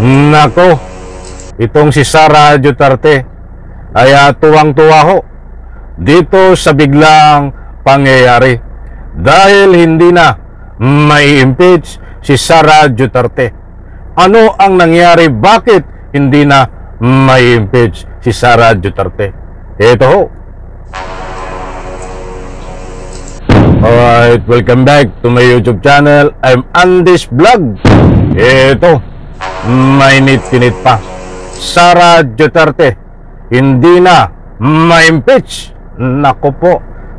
Nako, itong si Sara Duterte ay tuwang-tuwa ho dito sa biglang pangyayari dahil hindi na mai-impeach si Sara Duterte. Ano ang nangyari? Bakit hindi na mai-impeach si Sara Duterte? Ito ho. Alright, welcome back to my YouTube channel. I'm Andy's Vlog. Ito, mainit-init pa. Sara Duterte hindi na ma-impeach. Nako po.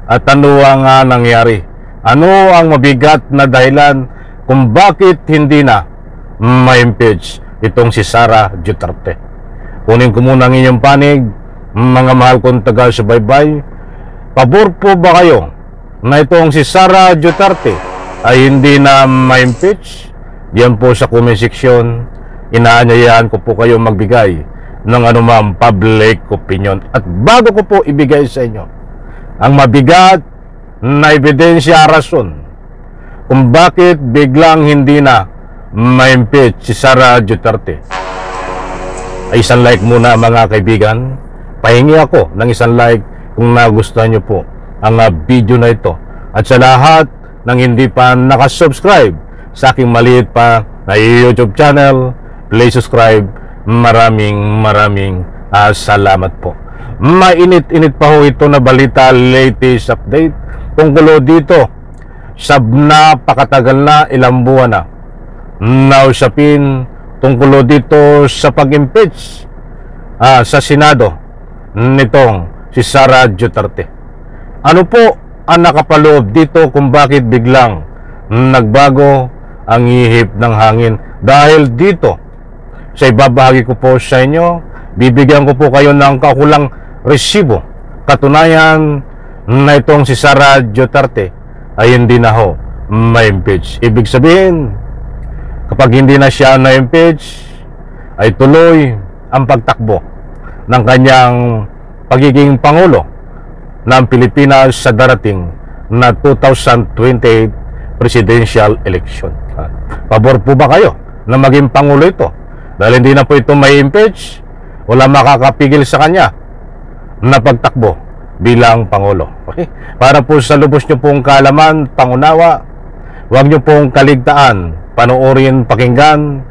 At ano ang nangyari? Ano ang mabigat na dahilan kung bakit hindi na ma-impeach itong si Sara Duterte? Kunin ko muna ang inyong panig, mga mahal kong taga-subaybay. Pabor po ba kayo na itong si Sara Duterte ay hindi na ma-impeach? Diyan po sa comment section, inaanyayahan ko po kayo magbigay ng anumang public opinion. At bago ko po ibigay sa inyo ang mabigat na ebidensya, rason kung bakit biglang hindi na ma-impeach si Sara Duterte, ay isang like muna mga kaibigan. Pahingi ako ng isang like kung nagustuhan nyo po ang video na ito. At sa lahat ng hindi pa nakasubscribe sa aking maliit pa na YouTube channel, please subscribe. Maraming salamat po. Mainit-init pa ho ito na balita, latest update tungkol dito sa napakatagal na, ilang buwan na nausapin tungkol dito sa pag-impeach sa Senado nitong si Sara Duterte. Ano po ang nakapaloob dito kung bakit biglang nagbago ang ihip ng hangin? Dahil dito sa ibabahagi ko po sa inyo, bibigyan ko po kayo ng kakulang resibo, katunayan na itong si Sara Duterte ay hindi na ho ma-impeach. Ibig sabihin, kapag hindi na siya na-impeach, ay tuloy ang pagtakbo ng kanyang pagiging Pangulo ng Pilipinas sa darating na 2028 presidential election. Pabor po ba kayo na maging Pangulo ito? Dahil hindi na po ito may impeach, wala makakapigil sa kanya na pagtakbo bilang Pangulo. Okay? Para po sa lubos nyo pong kaalaman, pangunawa, huwag nyo pong kaligtaan, panoorin, pakinggan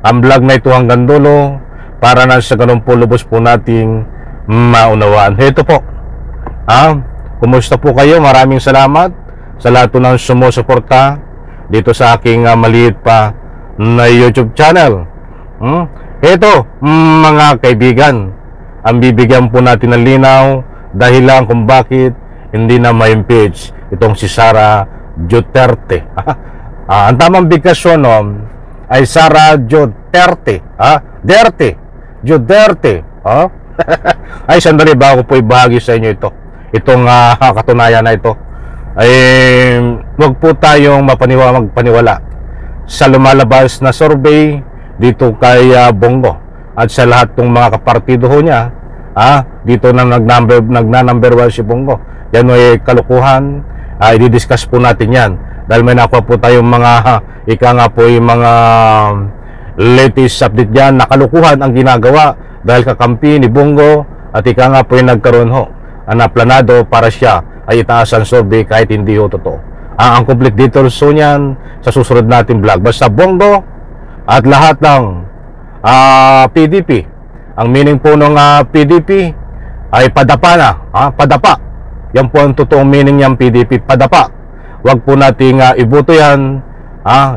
ang vlog na ito hanggang dulo para na sa ganun po lubos po nating maunawaan. Ito po. Kumusta po kayo? Maraming salamat sa lahat ng sumusuporta dito sa aking maliit pa na YouTube channel. Ito, mga kaibigan, ang bibigyan po natin ng linaw dahilan kung bakit hindi na ma-impeach itong si Sara Duterte. Ang tamang bigkasyon ay Sara Duterte. Duterte. Ay, sandali bago po ibahagi sa inyo itong katunayan na ito. Ay huwag po tayong magpaniwala sa lumalabas na survey dito kay Bongo at sa lahat ng mga kapartido ho niya. Dito na nagna-number 1 si Bongo. Yan ay kalukuhan. I-discuss po natin yan dahil may nakuha po tayong mga yung mga latest update dyan na kalukuhan ang ginagawa dahil kakampi ni Bongo at po yung nagkaroon ho na planado para siya ay itaas ang survey kahit hindi ho totoo. Ang complete details so niyan sa susunod natin vlog. Basta Bongo at lahat ng PDP, ang meaning po ng PDP ay padapa na. Padapa. Yan po ang totoong meaning niyang PDP, padapa. Huwag po nating iboto yan.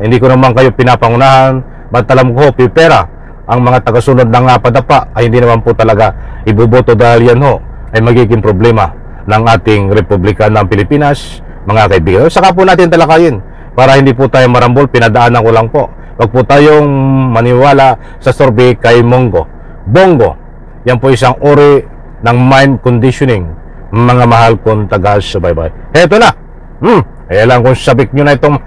Hindi ko naman kayo pinapangunahan. Ba't alam ko, pipera ang mga tagasunod ng padapa ay hindi naman po talaga iboboto dahil yan ho ay magiging problema ng ating Republika ng Pilipinas, mga kaibigan. Saka po natin talakayin para hindi po tayo marambol. Pinadaanan ko lang po. Huwag po tayong maniwala sa survey kay Bongo. Yan po isang uri ng mind conditioning, mga mahal kong taga-subaybay. Eto na. Alam kung sabik nyo na itong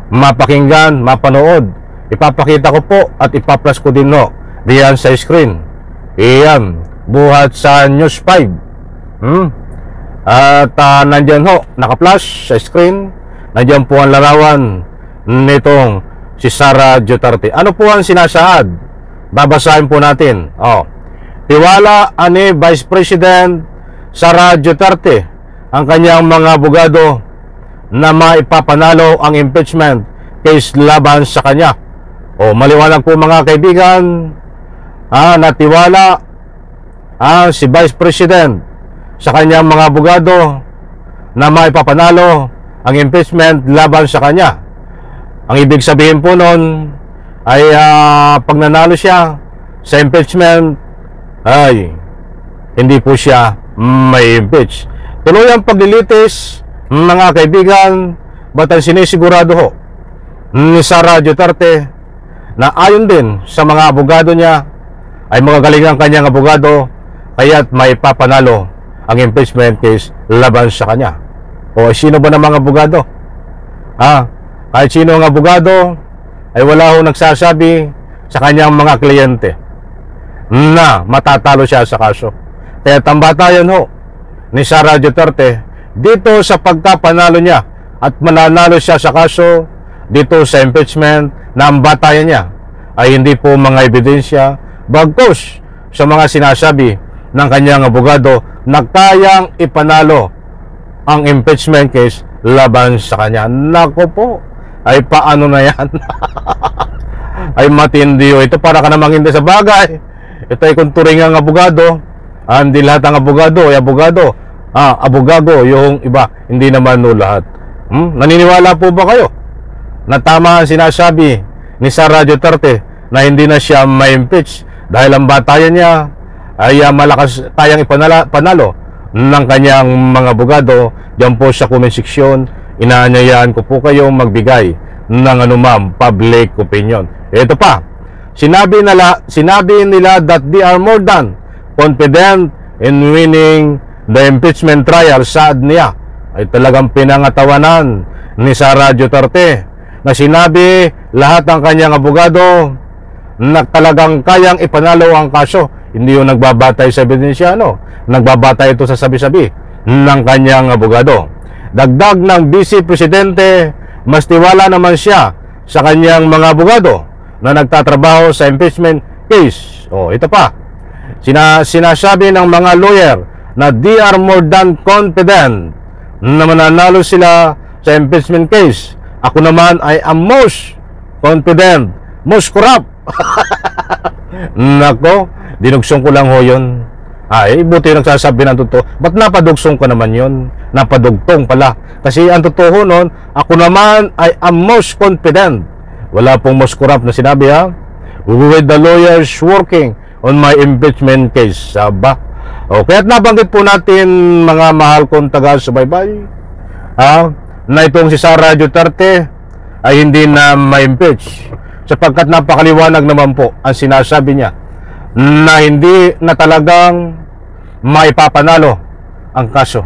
mapakinggan, mapanood. Ipapakita ko po at ipa-plus ko din diyan sa screen. Iyan, buhat sa News 5. At nandyan naka-flash sa screen. Nandiyan po ang larawan nitong si Sara Duterte. Ano po ang sinasaad? Babasahin po natin. Tiwala ani Vice President Sara Duterte ang kanyang mga abogado na maipapanalo ang impeachment case laban sa kanya. Maliwanag po mga kaibigan, na tiwala si Vice President sa kanyang mga abogado na maipapanalo ang impeachment laban sa kanya. Ang ibig sabihin po nun ay pag nanalo siya sa impeachment ay hindi po siya may impeach. Tuloy ang paglilitis, mga kaibigan, ba't ang sinisigurado ho ni Sara Duterte na ayon din sa mga abogado niya ay magagaling ang kanyang abogado kaya't may papanalo ang impeachment case laban sa kanya. Sino ba ng mga abogado? Kahit sino ang abogado ay wala ho nagsasabi sa kanyang mga kliyente na matatalo siya sa kaso. Kaya tambatayan ho ni Sara Duterte dito sa pagkapanalo niya at mananalo siya sa kaso dito sa impeachment na ang batayan niya ay hindi po mga ebidensya bagkus sa mga sinasabi ng kanyang abogado na kayang ipanalo ang impeachment case laban sa kanya. Nako po, ay paano na yan? Ay matindi ito, para ka namang hindi sa bagay. Ito ay kung turing ang abogado, hindi lahat ang abogado ay abogado. Abogado yung iba, hindi naman lahat. Naniniwala po ba kayo na tama ang sinasabi ni Sara Duterte na hindi na siya ma-impeach dahil ang batayan niya ay malakas kayang ipanalo ng kanyang mga abogado? Diyan po sa comment section, inaanyayahan ko po kayong magbigay ng anumang public opinion. Ito pa, sinabi nila that they are more than confident in winning the impeachment trial. Saad niya ay talagang pinangatawanan ni Sara Duterte na sinabi lahat ng kanyang abogado na talagang kayang ipanalo ang kaso. Hindi yung nagbabatay sa ebidensya, nagbabatay ito sa sabi-sabi ng kanyang abogado. Dagdag ng Vice Presidente, mas tiwala naman siya sa kanyang mga abogado na nagtatrabaho sa impeachment case. Ito pa, sinasabi ng mga lawyer na they are more than confident na mananalo sila sa impeachment case. Ako naman ay ang most confident, most corrupt. Nako, dinugsong ko lang ho yun. Buti yung nagsasabi ng totoo. Ba't napadugsong ko naman yun? Napadugtong pala. Kasi ang totoo nun, ako naman ay ang most confident. Wala pong most corrupt na sinabi, with the lawyers working on my impeachment case. Kaya't nabanggit po natin, mga mahal kong taga-subaybay, na itong si Sara Duterte ay hindi na ma-impeach sapagkat napakaliwanag naman po ang sinasabi niya na hindi na talagang maipapanalo ang kaso.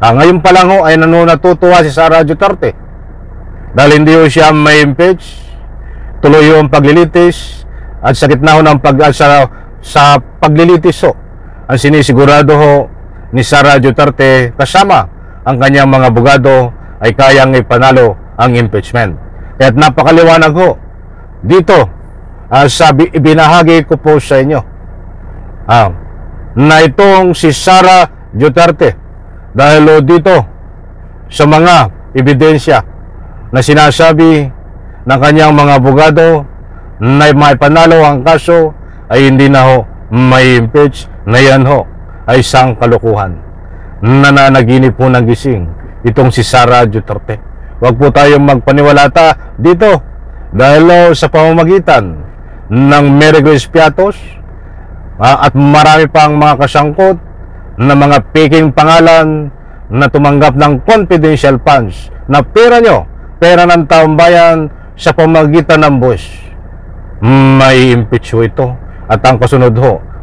Ngayon pa lang ay natutuwa si Sara Duterte dahil hindi siya ma-impeach. Tuloy yung paglilitis at sa gitna ng sa paglilitis ang sinisigurado ni Sara Duterte kasama ang kanyang mga abogado ay kayang ipanalo ang impeachment. Kaya't napakaliwanag dito, ibinahagi ko po sa inyo na itong si Sara Duterte dahil dito sa mga ebidensya na sinasabi ng kanyang mga abogado na maipanalo ang kaso ay hindi na may impeach, na yan ay isang kalukuhan. Nananaginip po ng gising itong si Sara Duterte. Huwag po tayong magpaniwalata dito dahil sa pamamagitan ng Mary Grace Piatos at marami pang mga kasangkot na mga peking pangalan na tumanggap ng confidential funds na pera nyo, pera ng taong bayan sa pamamagitan ng buwis. May impeach ito at ang kasunod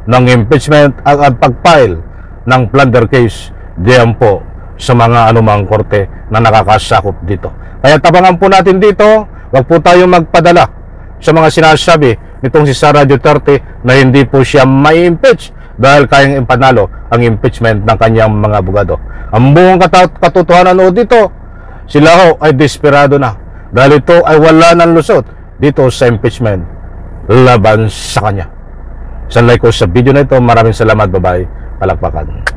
ng impeachment at pag-file ng plunder case diyan po sa mga anumang korte na nakakasakop dito. Kaya tabangan po natin dito, wag po tayong magpadala sa mga sinasabi nitong si Sara Duterte na hindi po siya may impeach dahil kayang impanalo ang impeachment ng kanyang mga abogado. Ang buong katotohanan dito, sila ay desperado na dahil ito ay wala ng lusot. dito sa impeachment laban sa kanya. Sa like ko sa video na ito, maraming salamat, bye-bye, palakpakan.